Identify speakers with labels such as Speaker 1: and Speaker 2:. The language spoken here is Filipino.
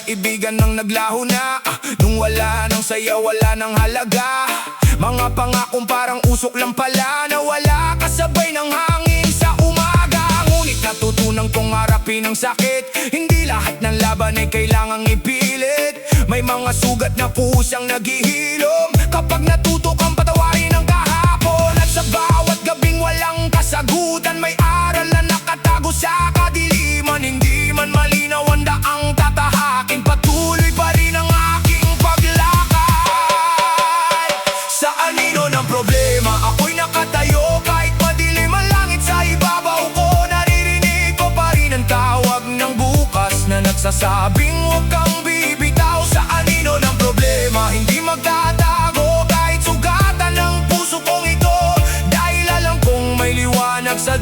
Speaker 1: kaibigan nang naglaho na, nung wala nang saya, wala nang halaga. Mga pangakong parang usok lang pala, nawala kasabay ng hangin sa umaga. Ngunit natutunan kong harapin ang sakit, hindi lahat ng laban ay kailangang ipilit. May mga sugat na kusang naghihilom kapag natuto kang patawarin ang kahapon. At sa bawat gabing walang kasagutan, may aral na nakatago sa kadiliman. Hindi man malinaw ang daang tatahakin, patuloy pa rin ang aking paglakad. Sa anino ng problema, ako'y nakatayo. Kahit madilim ang langit sa ibabaw ko, naririnig ko pa rin ang tawag ng bukas na nagsasabing huwag kang bibitaw. Sa anino ng problema, hindi magtatago kahit sugatan ng puso kong ito, dahil alam kong may liwanag sa